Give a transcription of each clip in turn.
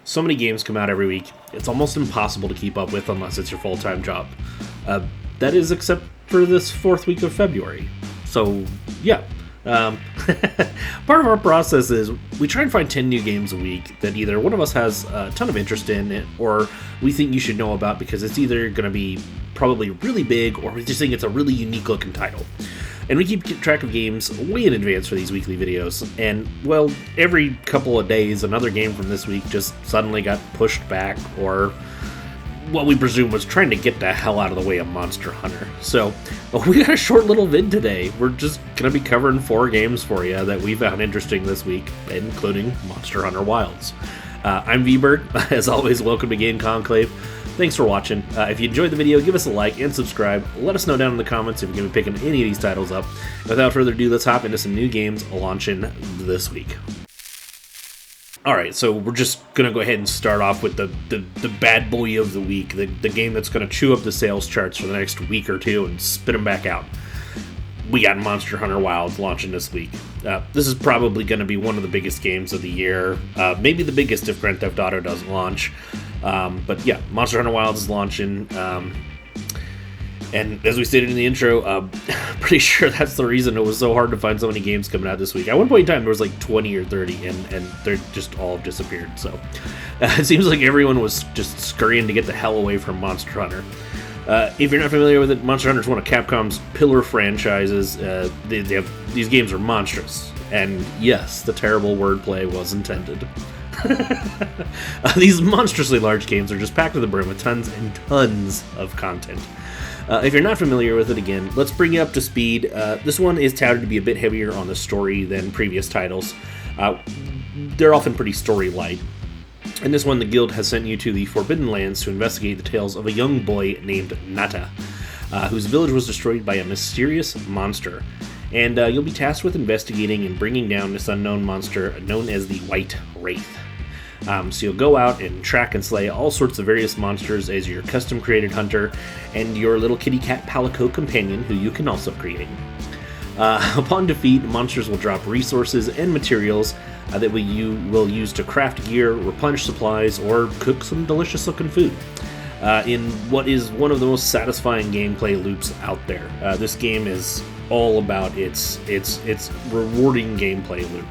So many games come out every week, it's almost impossible to keep up with unless it's your full-time job. That is except for this 4th week of February. So, yeah. Part of our process is we try and find 10 new games a week that either one of us has a ton of interest in or we think you should know about because it's either going to be probably really big or we just think it's a really unique looking title. And we keep track of games way in advance for these weekly videos. And, well, every couple of days, another game from this week just suddenly got pushed back or what we presume was trying to get the hell out of the way of Monster Hunter. So, we got a short little vid today. We're just going to be covering 4 games for you that we found interesting this week, including Monster Hunter Wilds. I'm VBird. As always, welcome to Game Conclave. Thanks for watching. If you enjoyed the video, give us a like and subscribe. Let us know down in the comments if you're going to be picking any of these titles up. Without further ado, let's hop into some new games launching this week. Alright, so we're just going to go ahead and start off with the bad boy of the week, the game that's going to chew up the sales charts for the next week or two and spit them back out. We got Monster Hunter Wilds launching this week. This is probably going to be one of the biggest games of the year, maybe the biggest if Grand Theft Auto doesn't launch. But yeah, Monster Hunter Wilds is launching, and as we stated in the intro, pretty sure that's the reason it was so hard to find so many games coming out this week. At one point in time, there was like 20 or 30, and they're just all disappeared. So it seems like everyone was just scurrying to get the hell away from Monster Hunter. If you're not familiar with it, Monster Hunter is one of Capcom's pillar franchises. These games are monstrous, and yes, the terrible wordplay was intended. These monstrously large games are just packed to the brim with tons and tons of content. If you're not familiar with it, again, let's bring you up to speed. This one is touted to be a bit heavier on the story than previous titles. They're often pretty story light. In this one, the guild has sent you to the Forbidden Lands to investigate the tales of a young boy named Nata, whose village was destroyed by a mysterious monster. And you'll be tasked with investigating and bringing down this unknown monster known as the White Wraith. So you'll go out and track and slay all sorts of various monsters as your custom-created hunter and your little kitty cat Palico companion, who you can also create. Upon defeat, monsters will drop resources and materials that you will use to craft gear, replenish supplies, or cook some delicious-looking food. In what is one of the most satisfying gameplay loops out there. This game is all about its rewarding gameplay loop.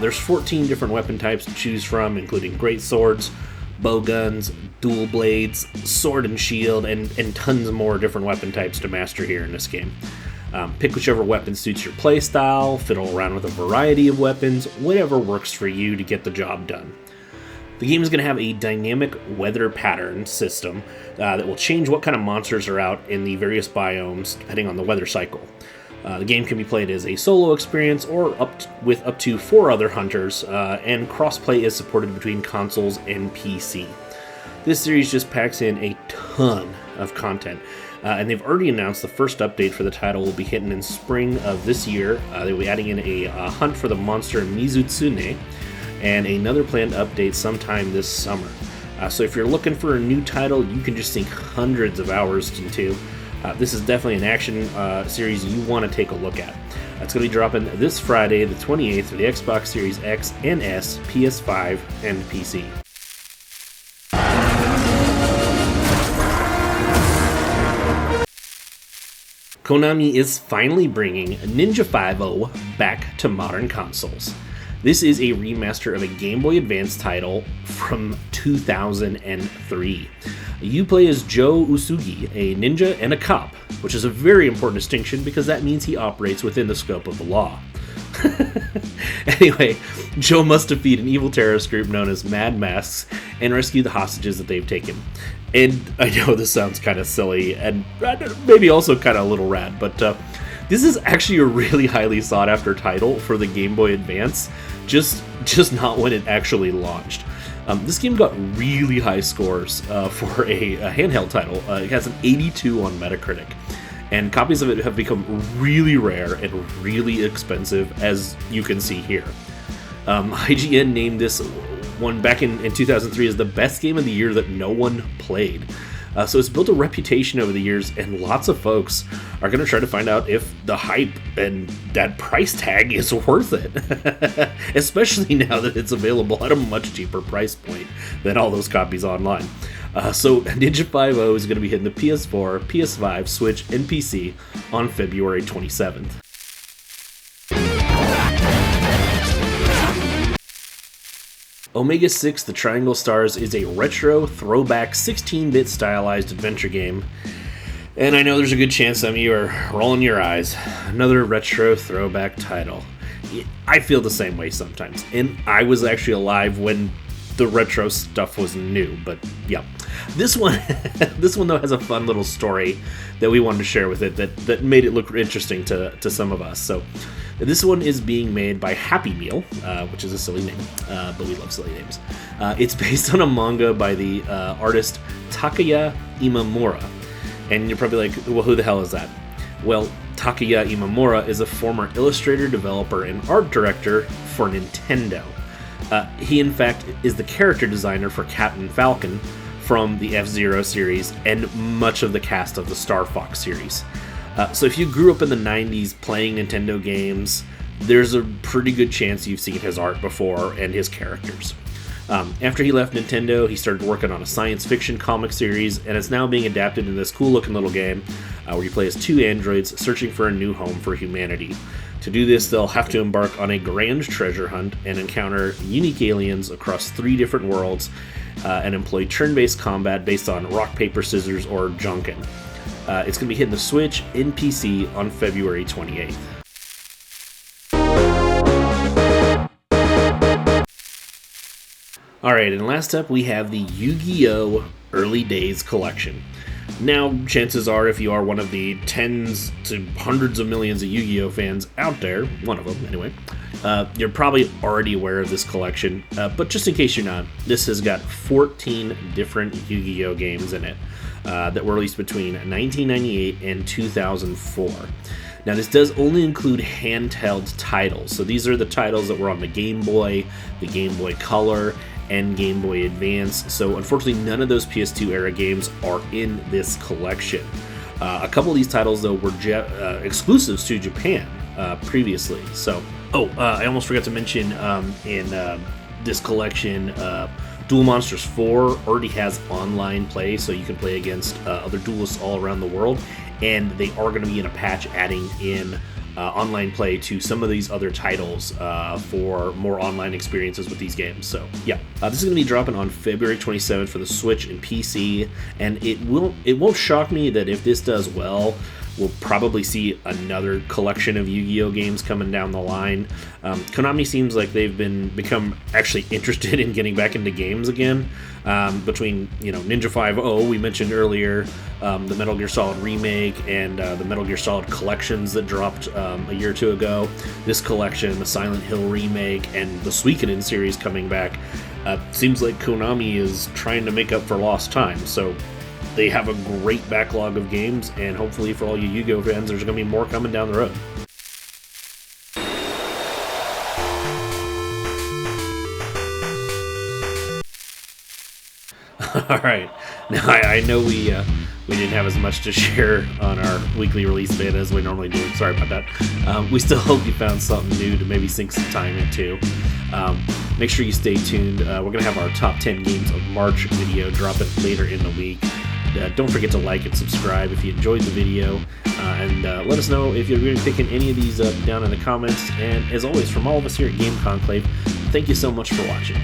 There's 14 different weapon types to choose from, including great swords, bow guns, dual blades, sword and shield, and tons more different weapon types to master here in this game. Pick whichever weapon suits your playstyle, fiddle around with a variety of weapons, whatever works for you to get the job done. The game is going to have a dynamic weather pattern system that will change what kind of monsters are out in the various biomes depending on the weather cycle. The game can be played as a solo experience or with up to 4 other hunters, and crossplay is supported between consoles and PC. This series just packs in a ton of content, and they've already announced the first update for the title will be hitting in spring of this year. They'll be adding in a hunt for the monster Mizutsune, and another planned update sometime this summer. So if you're looking for a new title you can just sink hundreds of hours into, this is definitely an action series you want to take a look at. It's going to be dropping this Friday, the 28th, for the Xbox Series X and S, PS5, and PC. Konami is finally bringing Ninja Five-0 back to modern consoles. This is a remaster of a Game Boy Advance title from 2003. You play as Joe Usugi, a ninja and a cop, which is a very important distinction because that means he operates within the scope of the law. Anyway, Joe must defeat an evil terrorist group known as Mad Masks and rescue the hostages that they've taken. And I know this sounds kind of silly and maybe also kind of a little rad, but this is actually a really highly sought after title for the Game Boy Advance, just not when it actually launched. This game got really high scores for a handheld title. It has an 82 on Metacritic, and copies of it have become really rare and really expensive, as you can see here. IGN named this one back in 2003 as the best game of the year that no one played. So it's built a reputation over the years, and lots of folks are going to try to find out if the hype and that price tag is worth it. Especially now that it's available at a much cheaper price point than all those copies online. So Ninja 5.0 is going to be hitting the PS4, PS5, Switch, and PC on February 27th. Omega 6: The Triangle Stars is a retro, throwback, 16-bit stylized adventure game. And I know there's a good chance some of you are rolling your eyes. Another retro, throwback title. I feel the same way sometimes. And I was actually alive when the retro stuff was new, but yeah. This one though has a fun little story that we wanted to share with it that made it look interesting to some of us. So this one is being made by Happy Meal, which is a silly name, but we love silly names. It's based on a manga by the artist Takaya Imamura. And you're probably like, well, who the hell is that? Well, Takaya Imamura is a former illustrator, developer, and art director for Nintendo. He, in fact, is the character designer for Captain Falcon from the F-Zero series and much of the cast of the Star Fox series. So if you grew up in the 90s playing Nintendo games, there's a pretty good chance you've seen his art before and his characters. After he left Nintendo, he started working on a science fiction comic series, and it's now being adapted in this cool-looking little game where you play as two androids searching for a new home for humanity. To do this, they'll have to embark on a grand treasure hunt and encounter unique aliens across 3 different worlds and employ turn-based combat based on rock, paper, scissors, or Junkin. It's going to be hitting the Switch and PC on February 28th. Alright, and last up we have the Yu-Gi-Oh! Early Days Collection. Now, chances are if you are one of the tens to hundreds of millions of Yu-Gi-Oh! Fans out there, one of them anyway, you're probably already aware of this collection, but just in case you're not, this has got 14 different Yu-Gi-Oh! Games in it that were released between 1998 and 2004. Now, this does only include handheld titles, so these are the titles that were on the Game Boy Color, and Game Boy Advance, so unfortunately none of those PS2 era games are in this collection. A couple of these titles though were exclusives to Japan previously. So, I almost forgot to mention in this collection, Duel Monsters 4 already has online play, so you can play against other duelists all around the world, and they are going to be in a patch adding in online play to some of these other titles for more online experiences with these games. So yeah, this is going to be dropping on February 27th for the Switch and PC, and it won't shock me that if this does well, we'll probably see another collection of Yu-Gi-Oh! Games coming down the line. Konami seems like they've become actually interested in getting back into games again. Between Ninja 5.0 we mentioned earlier, the Metal Gear Solid remake, and the Metal Gear Solid collections that dropped a year or two ago. This collection, the Silent Hill remake, and the Suikoden series coming back. Seems like Konami is trying to make up for lost time. So they have a great backlog of games, and hopefully for all you Yu-Gi-Oh! Fans, there's going to be more coming down the road. Alright, now I know we didn't have as much to share on our weekly release beta as we normally do. Sorry about that. We still hope you found something new to maybe sink some time into. Make sure you stay tuned. We're going to have our top 10 games of March video dropping later in the week. Don't forget to like and subscribe if you enjoyed the video, and let us know if you're really picking any of these up down in the comments. And as always, from all of us here at Game Conclave, thank you so much for watching.